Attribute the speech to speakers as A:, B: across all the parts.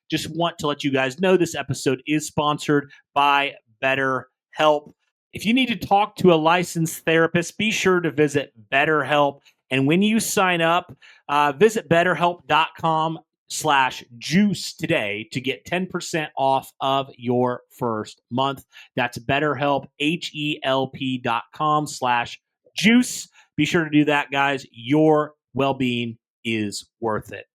A: just want to let you guys know this episode is sponsored by BetterHelp. If you need to talk to a licensed therapist, be sure to visit BetterHelp. And when you sign up, visit betterhelp.com/juice today to get 10% off of your first month. That's BetterHelp, HELP.com/juice. Be sure to do that, guys. Your well-being is worth it.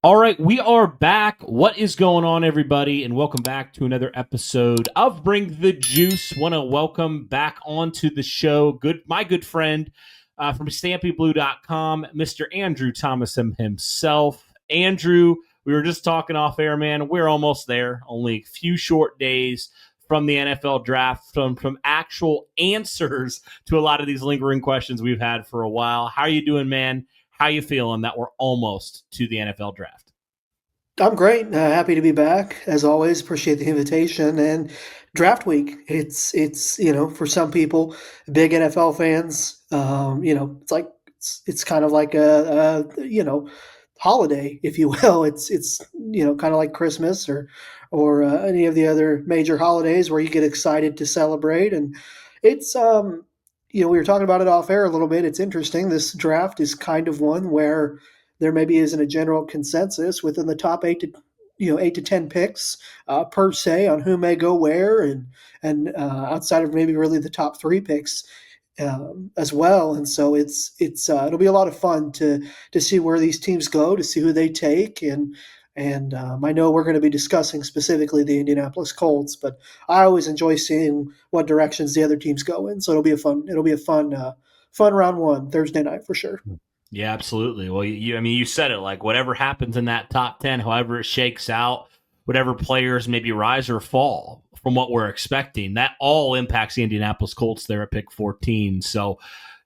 A: All right, we are back. What is going on, everybody? And welcome back to another episode of Bring the Juice. Want to welcome back onto the show my good friend from StampyBlue.com, Mr. Andrew Thomason himself. Andrew, we were just talking off air, man. We're almost there. Only a few short days from the NFL draft, from actual answers to a lot of these lingering questions we've had for a while. How are you doing, man? How you feeling that we're almost to the NFL draft?
B: I'm great. Happy to be back. As always, appreciate the invitation. And draft week, it's for some people, big NFL fans, it's kind of like a holiday, if you will. It's kind of like Christmas or any of the other major holidays where you get excited to celebrate. And it's we were talking about it off air a little bit. It's interesting. This draft is kind of one where there maybe isn't a general consensus within the top 8 to 10 picks per se on who may go where, and outside of maybe really the top 3 picks as well. And so it'll be a lot of fun to see where these teams go, to see who they take, and I know we're going to be discussing specifically the Indianapolis Colts, but I always enjoy seeing what directions the other teams go in. So it'll be a fun round one Thursday night for sure.
A: Yeah, absolutely. Well, you said it, like whatever happens in that top 10, however it shakes out, whatever players maybe rise or fall from what we're expecting, that all impacts the Indianapolis Colts there at pick 14. So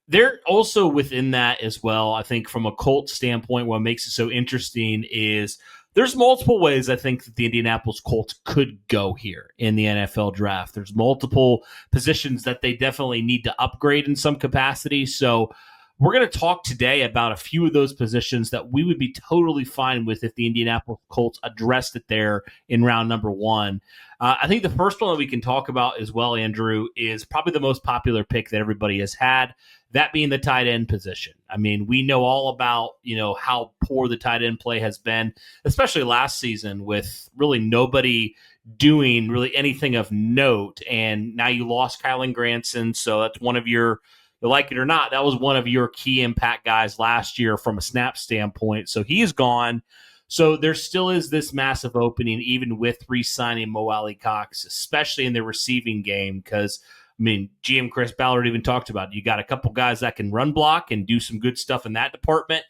A: they're also within that as well. I think from a Colts standpoint, what makes it so interesting is there's multiple ways I think that the Indianapolis Colts could go here in the NFL draft. There's multiple positions that they definitely need to upgrade in some capacity. So we're going to talk today about a few of those positions that we would be totally fine with if the Indianapolis Colts addressed it there in round number 1. I think the first one that we can talk about as well, Andrew, is probably the most popular pick that everybody has had, that being the tight end position. I mean, we know all about, how poor the tight end play has been, especially last season with really nobody doing really anything of note. And now you lost Kylan Granson, so that's one of your, like it or not, that was one of your key impact guys last year from a snap standpoint. So he's gone. So there still is this massive opening, even with re-signing Mo Alley-Cox, especially in the receiving game, because, GM Chris Ballard even talked about it. You got a couple guys that can run block and do some good stuff in that department,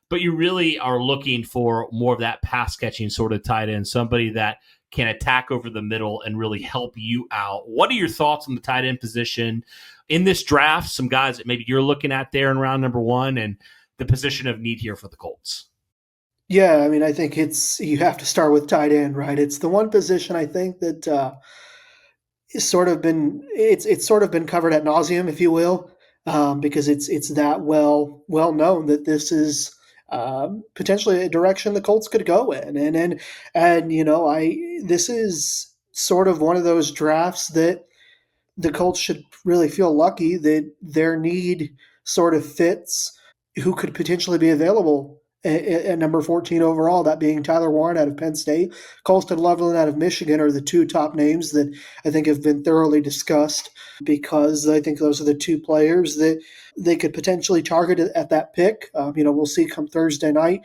A: but you really are looking for more of that pass-catching sort of tight end, somebody that can attack over the middle and really help you out. What are your thoughts on the tight end position in this draft? Some guys that maybe you're looking at there in round number 1 and the position of need here for the Colts.
B: Yeah, I think you have to start with tight end, right? It's the one position I think that it's sort of been covered ad nauseum, if you will, because it's that well known that this is potentially a direction the Colts could go in, and this is sort of one of those drafts that the Colts should really feel lucky that their need sort of fits who could potentially be available at number 14 overall, that being Tyler Warren out of Penn State. Colston Loveland out of Michigan are the 2 top names that I think have been thoroughly discussed, because I think those are the 2 players that they could potentially target at that pick. We'll see come Thursday night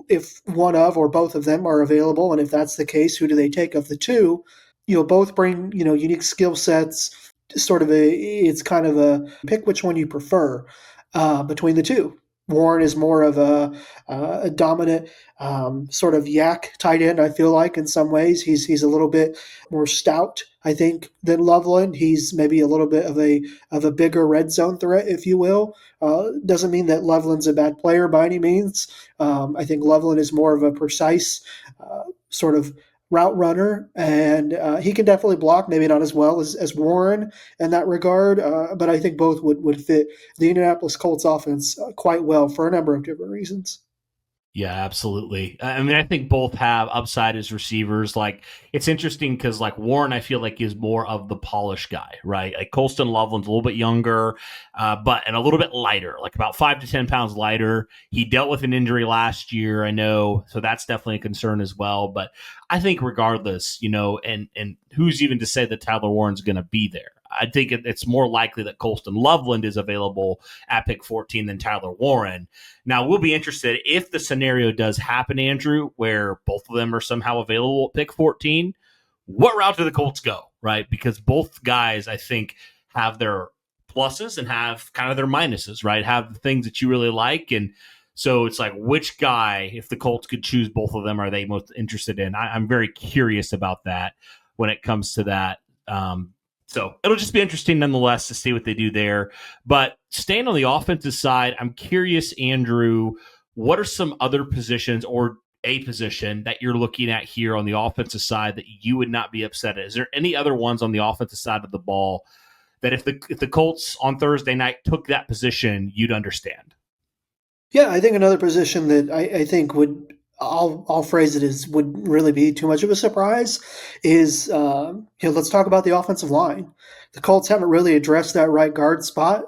B: if one of or both of them are available, and if that's the case, who do they take of the 2? Both bring unique skill sets. It's kind of a pick which one you prefer between the 2. Warren is more of a dominant sort of yak tight end, I feel like, in some ways. He's a little bit more stout, I think, than Loveland. He's maybe a little bit of a bigger red zone threat, if you will. Doesn't mean that Loveland's a bad player by any means. I think Loveland is more of a precise sort of route runner, and he can definitely block, maybe not as well as Warren in that regard, but I think both would fit the Indianapolis Colts offense quite well for a number of different reasons.
A: Yeah, absolutely. I mean, I think both have upside as receivers. Like, it's interesting because, like, Warren, I feel like is more of the polished guy, right? Like, Colston Loveland's a little bit younger, and a little bit lighter, like about 5 to 10 pounds lighter. He dealt with an injury last year, I know, so that's definitely a concern as well. But I think, regardless, and who's even to say that Tyler Warren's going to be there? I think it's more likely that Colston Loveland is available at pick 14 than Tyler Warren. Now, we'll be interested if the scenario does happen, Andrew, where both of them are somehow available at pick 14. What route do the Colts go, right? Because both guys, I think, have their pluses and have kind of their minuses, right? Have the things that you really like. And so it's like, which guy, if the Colts could choose both of them, are they most interested in? I'm very curious about that when it comes to that. So it'll just be interesting nonetheless to see what they do there. But staying on the offensive side, I'm curious, Andrew, what are some other positions or a position that you're looking at here on the offensive side that you would not be upset at? Is there any other ones on the offensive side of the ball that if the Colts on Thursday night took that position, you'd understand?
B: Yeah, I think another position that I think would I'll phrase it as would really be too much of a surprise is let's talk about the offensive line. The Colts haven't really addressed that right guard spot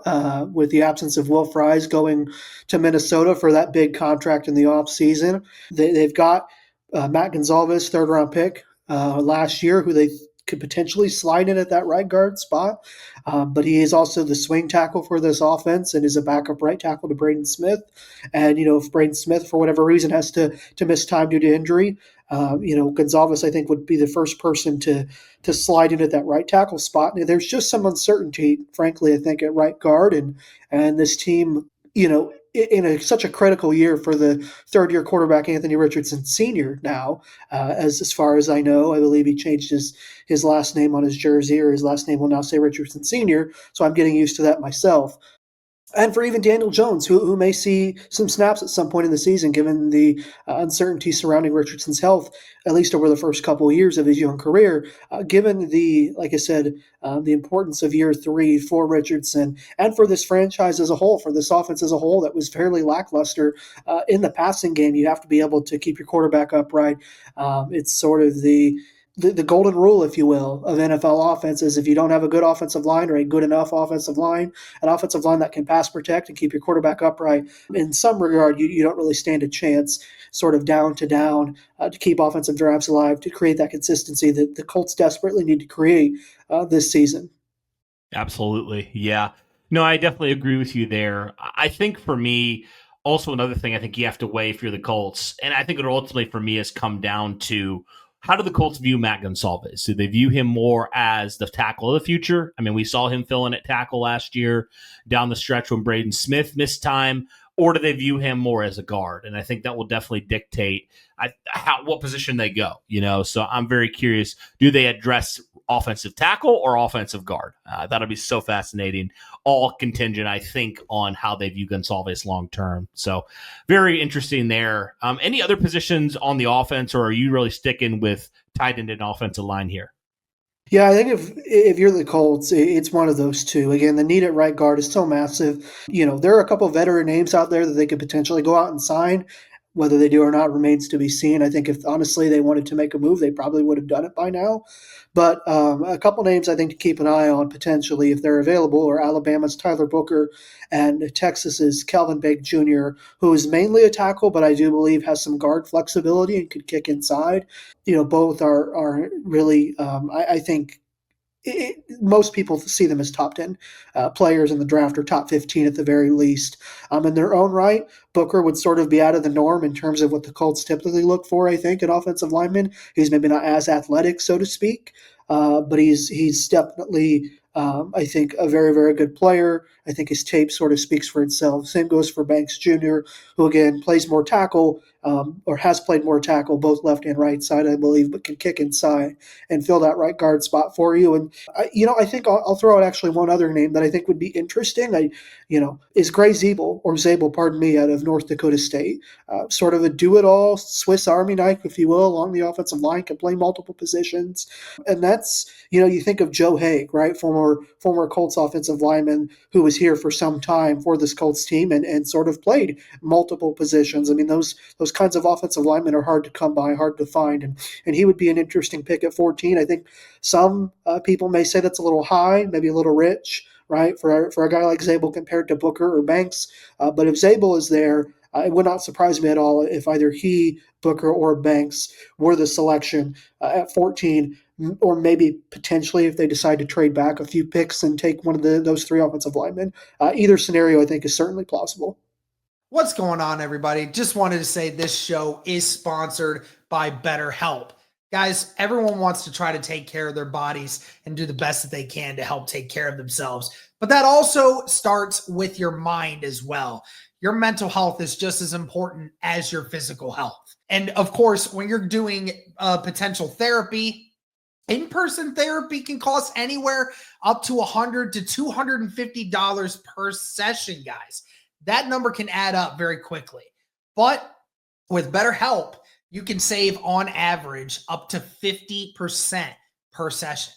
B: with the absence of Will Fries going to Minnesota for that big contract in the offseason. They've got Matt Gonzalez, third round pick last year, who they could potentially slide in at that right guard spot. But he is also the swing tackle for this offense and is a backup right tackle to Braden Smith. And, if Braden Smith, for whatever reason, has to miss time due to injury, Gonzalez, I think, would be the first person to slide in at that right tackle spot. And there's just some uncertainty, frankly, I think, at right guard. And this team, in such a critical year for the third-year quarterback Anthony Richardson Sr. now, as far as I know, I believe he changed his last name on his jersey, or his last name will now say Richardson Sr., so I'm getting used to that myself. And for even Daniel Jones, who may see some snaps at some point in the season, given the uncertainty surrounding Richardson's health, at least over the first couple of years of his young career, given like I said, the importance of year three for Richardson and for this franchise as a whole, for this offense as a whole that was fairly lackluster in the passing game. You have to be able to keep your quarterback upright. It's sort of the golden rule, if you will, of NFL offenses. If you don't have a good offensive line or a good enough offensive line, an offensive line that can pass protect and keep your quarterback upright, in some regard, you don't really stand a chance sort of down to keep offensive drives alive, to create that consistency that the Colts desperately need to create this season.
A: Absolutely. Yeah. No, I definitely agree with you there. I think for me, also another thing I think you have to weigh if you're the Colts, and I think it ultimately for me has come down to how do the Colts view Matt Gonsalves? Do they view him more as the tackle of the future? I mean, we saw him fill in at tackle last year down the stretch when Braden Smith missed time, or do they view him more as a guard? And I think that will definitely dictate what position they go. So I'm very curious. Do they address offensive tackle or offensive guard? That'll be so fascinating. All contingent, I think, on how they view Gonsalves long term. So very interesting there. Any other positions on the offense, or are you really sticking with tight end and offensive line here?
B: Yeah, I think if you're the Colts, it's one of those two. Again, the need at right guard is so massive. There are a couple of veteran names out there that they could potentially go out and sign. Whether they do or not remains to be seen. I think if honestly they wanted to make a move, they probably would have done it by now. But a couple names I think to keep an eye on potentially if they're available are Alabama's Tyler Booker and Texas's Kelvin Bake Jr., who is mainly a tackle, but I do believe has some guard flexibility and could kick inside. Both are really, I think, most people see them as top 10 players in the draft, or top 15 at the very least. In their own right, Booker would sort of be out of the norm in terms of what the Colts typically look for, I think, in offensive linemen. He's maybe not as athletic, so to speak. but he's definitely, I think, a very, very good player. I think his tape sort of speaks for itself. Same goes for Banks Jr., who again plays more tackle, or has played more tackle, both left and right side, I believe, but can kick inside and fill that right guard spot for you. And I think I'll throw out actually one other name that I think would be interesting. Is Gray Zabel, or Zabel, pardon me, out of North Dakota State. Sort of a do-it-all Swiss Army knife, if you will, along the offensive line, can play multiple positions. And that's, you think of Joe Haig, right? Former Colts offensive lineman who was here for some time for this Colts team and sort of played multiple positions. I mean, those kinds of offensive linemen are hard to come by, hard to find. And he would be an interesting pick at 14. I think some people may say that's a little high, maybe a little rich, right, for a guy like Zabel compared to Booker or Banks. But if Zabel is there, it would not surprise me at all if either he, Booker, or Banks were the selection at 14, or maybe potentially if they decide to trade back a few picks and take one of those three offensive linemen. Either scenario, I think, is certainly plausible.
C: What's going on, everybody? Just wanted to say this show is sponsored by BetterHelp. Guys, everyone wants to try to take care of their bodies and do the best that they can to help take care of themselves. But that also starts with your mind as well. Your mental health is just as important as your physical health. And of course, when you're doing potential therapy, in-person therapy can cost anywhere up to $100 to $250 per session, guys. That number can add up very quickly. But with BetterHelp, you can save on average up to 50% per session.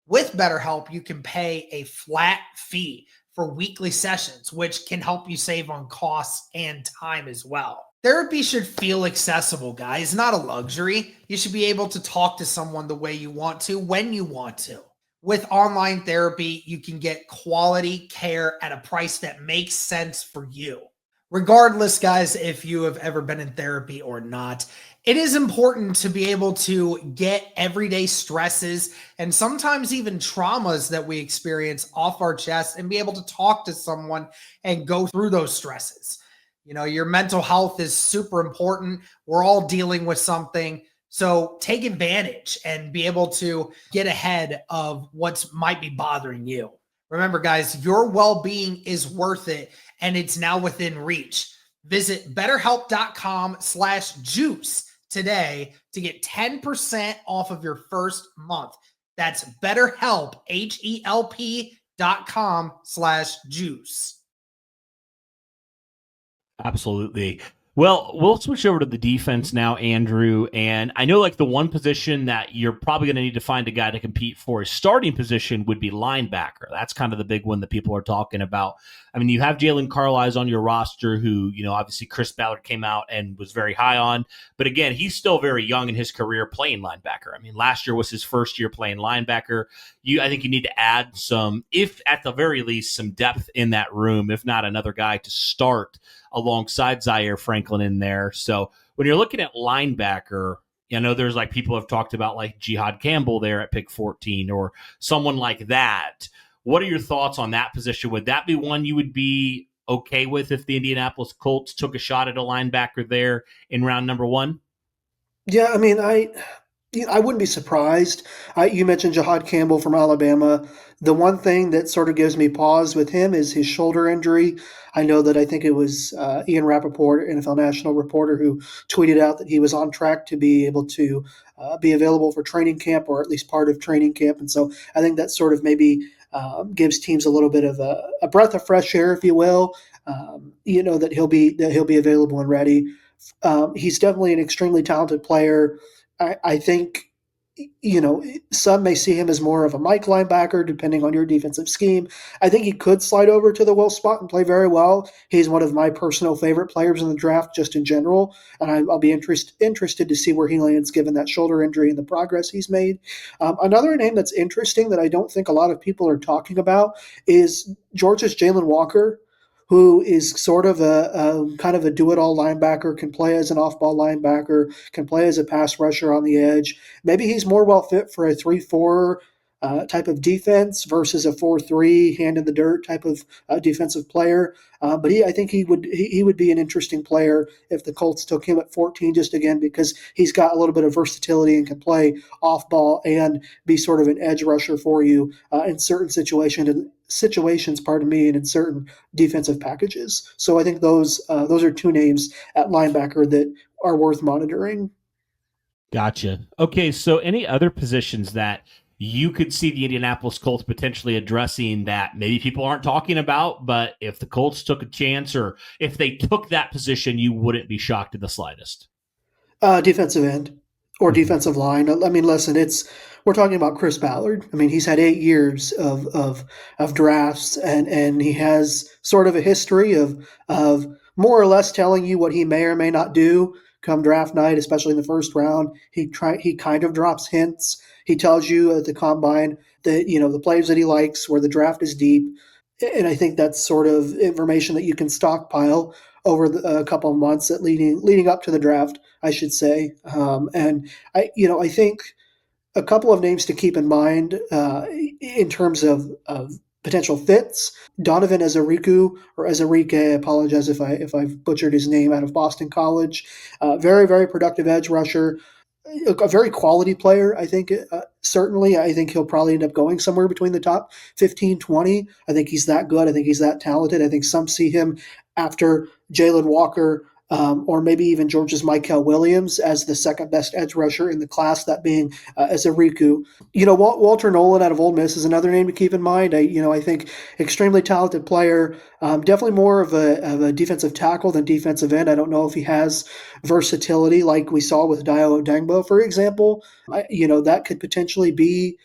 C: With BetterHelp, you can pay a flat fee for weekly sessions, which can help you save on costs and time as well. Therapy should feel accessible, guys, not a luxury. You should be able to talk to someone the way you want to, when you want to. With online therapy, you can get quality care at a price that makes sense for you. Regardless, guys, if you have ever been in therapy or not, it is important to be able to get everyday stresses and sometimes even traumas that we experience off our chest and be able to talk to someone and go through those stresses. Your mental health is super important. We're all dealing with something. So take advantage and be able to get ahead of what might be bothering you. Remember, guys, your well-being is worth it, and it's now within reach. Visit betterhelp.com/juice today to get 10% off of your first month. That's BetterHelp, HELP.com/juice.
A: Absolutely. Well, we'll switch over to the defense now, Andrew. And I know the one position that you're probably going to need to find a guy to compete for his starting position would be linebacker. That's kind of the big one that people are talking about. I mean, you have Jalen Carlisle on your roster who, obviously Chris Ballard came out and was very high on. But again, he's still very young in his career playing linebacker. I mean, last year was his first year playing linebacker. I think you need to add some, if at the very least, some depth in that room, if not another guy to start alongside Zaire Franklin in there. So when you're looking at linebacker, there's people have talked about Jihad Campbell there at pick 14 or someone like that. What are your thoughts on that position? Would that be one you would be okay with if the Indianapolis Colts took a shot at a linebacker there in round number 1?
B: Yeah, I mean, I wouldn't be surprised. You mentioned Jihad Campbell from Alabama. The one thing that sort of gives me pause with him is his shoulder injury. I know that I think it was Ian Rappaport, NFL national reporter, who tweeted out that he was on track to be able to be available for training camp, or at least part of training camp. And so I think that sort of maybe gives teams a little bit of a breath of fresh air, if you will. That he'll be available and ready. He's definitely an extremely talented player. I think, some may see him as more of a Mike linebacker, depending on your defensive scheme. I think he could slide over to the will spot and play very well. He's one of my personal favorite players in the draft, just in general, and I'll be interested to see where he lands given that shoulder injury and the progress he's made. Another name that's interesting that I don't think a lot of people are talking about is Georgia's Jalen Walker, who is sort of a kind of a do-it-all linebacker, can play as an off-ball linebacker, can play as a pass rusher on the edge. Maybe he's more well fit for a 3-4 type of defense versus a 4-3 hand in the dirt type of defensive player. But I think he would be an interesting player if the Colts took him at 14, just again because he's got a little bit of versatility and can play off ball and be sort of an edge rusher for you in certain situations, pardon me, and in certain defensive packages. So I think those are two names at linebacker that are worth monitoring.
A: Gotcha. Okay, so any other positions that you could see the Indianapolis Colts potentially addressing that maybe people aren't talking about, but if the Colts took a chance or if they took that position, you wouldn't be shocked in the slightest?
B: Defensive end or defensive line. I mean, listen, we're talking about Chris Ballard. I mean, he's had 8 years of drafts, and he has sort of a history of more or less telling you what he may or may not do come draft night, especially in the first round. He kind of drops hints. He tells you at the combine that the players that he likes, where the draft is deep, and I think that's sort of information that you can stockpile over a couple of months that leading up to the draft, I should say. And I think a couple of names to keep in mind in terms of potential fits. Donovan Ezeriku or Ezerike, I apologize if I've butchered his name, out of Boston College. Very, very productive edge rusher. A very quality player, I think. Certainly, I think he'll probably end up going somewhere between the top 15, 20. I think he's that good. I think he's that talented. I think some see him after Jalen Walker or maybe even Georgia's Michael Williams as the second best edge rusher in the class, that being Ezeriku. Walter Nolan out of Ole Miss is another name to keep in mind. I think extremely talented player, definitely more of a defensive tackle than defensive end. I don't know if he has versatility like we saw with Dio Odengbo, for example. That could potentially be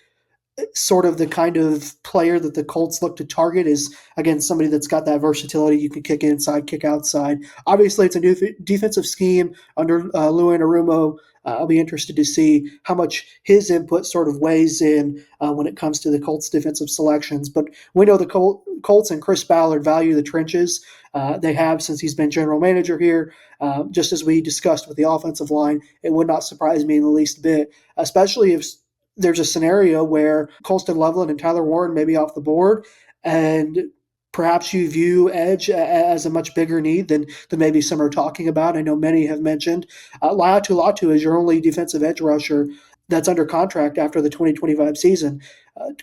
B: sort of the kind of player that the Colts look to target, is, again, somebody that's got that versatility. You can kick inside, kick outside. Obviously, it's a new defensive scheme under Lou Anarumo. I'll be interested to see how much his input sort of weighs in when it comes to the Colts defensive selections. But we know the Colts and Chris Ballard value the trenches. They have since he's been general manager here. Just as we discussed with the offensive line, it would not surprise me in the least bit, especially if there's a scenario where Colston Loveland and Tyler Warren may be off the board, and perhaps you view edge as a much bigger need than maybe some are talking about. I know many have mentioned Laiatu Latu is your only defensive edge rusher that's under contract after the 2025 season.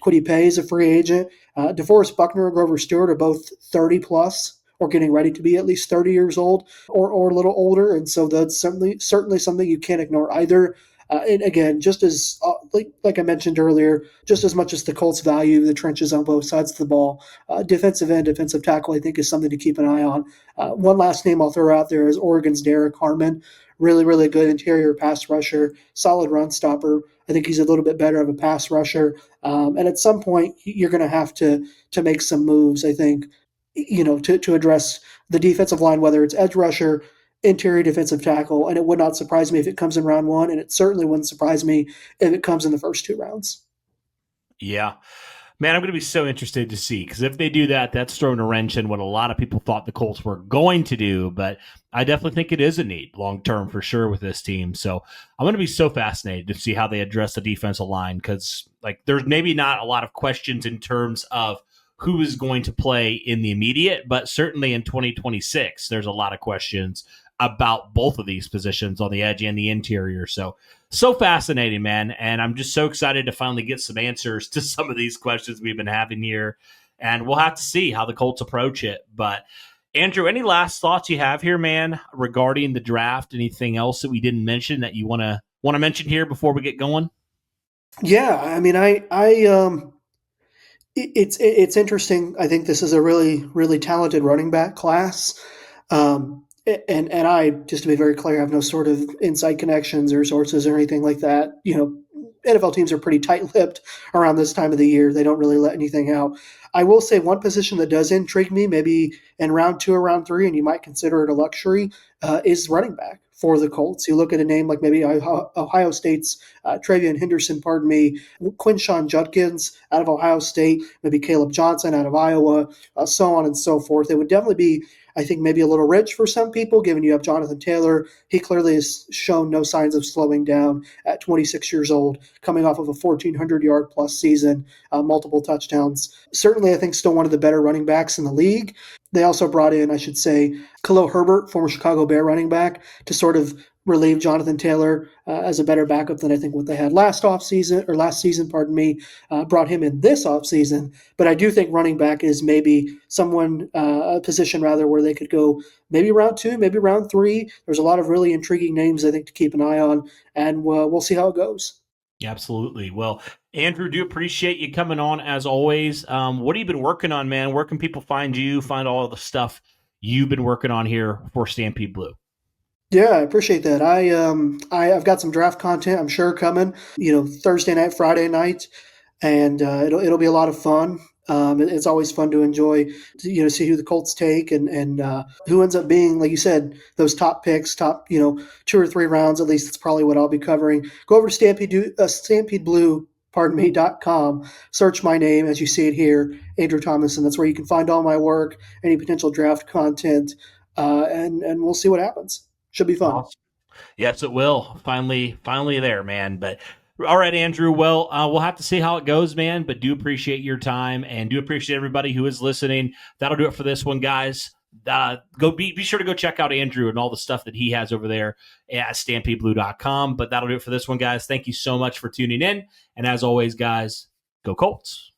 B: Kwity Paye is a free agent. DeForest Buckner and Grover Stewart are both 30 plus, or getting ready to be at least 30 years old or a little older. And so that's certainly something you can't ignore either. And again, just as like I mentioned earlier, just as much as the Colts value the trenches on both sides of the ball, defensive end, defensive tackle, I think, is something to keep an eye on. One last name I'll throw out there is Oregon's Derek Harmon. Really, really good interior pass rusher, solid run stopper. I think he's a little bit better of a pass rusher. And at some point, you're going to have to make some moves, I think, to address the defensive line, whether it's edge rusher, interior defensive tackle, and it would not surprise me if it comes in round 1, and it certainly wouldn't surprise me if it comes in the first 2 rounds.
A: Yeah. Man, I'm going to be so interested to see, because if they do that, that's throwing a wrench in what a lot of people thought the Colts were going to do, but I definitely think it is a need long-term for sure with this team. So I'm going to be so fascinated to see how they address the defensive line, because there's maybe not a lot of questions in terms of who is going to play in the immediate, but certainly in 2026, there's a lot of questions about both of these positions on the edge and the interior. So fascinating, man. And I'm just so excited to finally get some answers to some of these questions we've been having here. And we'll have to see how the Colts approach it. But Andrew, any last thoughts you have here, man, regarding the draft? Anything else that we didn't mention that you want to mention here before we get going?
B: Yeah, I mean, it's interesting. I think this is a really, really talented running back class. And I, just to be very clear, have no sort of inside connections or sources or anything like that. NFL teams are pretty tight-lipped around this time of the year. They don't really let anything out. I will say one position that does intrigue me, maybe in round 2 or round 3, and you might consider it a luxury, is running back for the Colts. You look at a name like maybe Ohio State's Travion Henderson, Quinshon Judkins out of Ohio State, maybe Caleb Johnson out of Iowa, so on and so forth. It would definitely be, I think, maybe a little rich for some people, given you have Jonathan Taylor. He clearly has shown no signs of slowing down at 26 years old, coming off of a 1,400-yard plus season, multiple touchdowns. Certainly, I think, still one of the better running backs in the league. They also brought in, I should say, Khalil Herbert, former Chicago Bear running back, to sort of relieve Jonathan Taylor as a better backup than I think what they had last season, brought him in this offseason. But I do think running back is maybe a position rather where they could go maybe round 2, maybe round 3. There's a lot of really intriguing names I think to keep an eye on, and we'll see how it goes.
A: Absolutely. Well, Andrew, do appreciate you coming on as always. What have you been working on, man? Where can people find you, find all of the stuff you've been working on here for Stampede Blue?
B: Yeah, I appreciate that. I've got some draft content, I'm sure, coming, Thursday night, Friday night, and it'll be a lot of fun. It's always fun to enjoy, see who the Colts take and who ends up being, like you said, those top picks, top 2 or 3 rounds. At least it's probably what I'll be covering. Go over to StampedeBlue.com. Search my name as you see it here, Andrew Thomas, and that's where you can find all my work, any potential draft content, and we'll see what happens. Should be fun.
A: Awesome. Yes, it will. Finally there, man. But all right, Andrew. Well, we'll have to see how it goes, man. But do appreciate your time and do appreciate everybody who is listening. That'll do it for this one, guys. Be sure to go check out Andrew and all the stuff that he has over there at StampedeBlue.com. But that'll do it for this one, guys. Thank you so much for tuning in. And as always, guys, go Colts.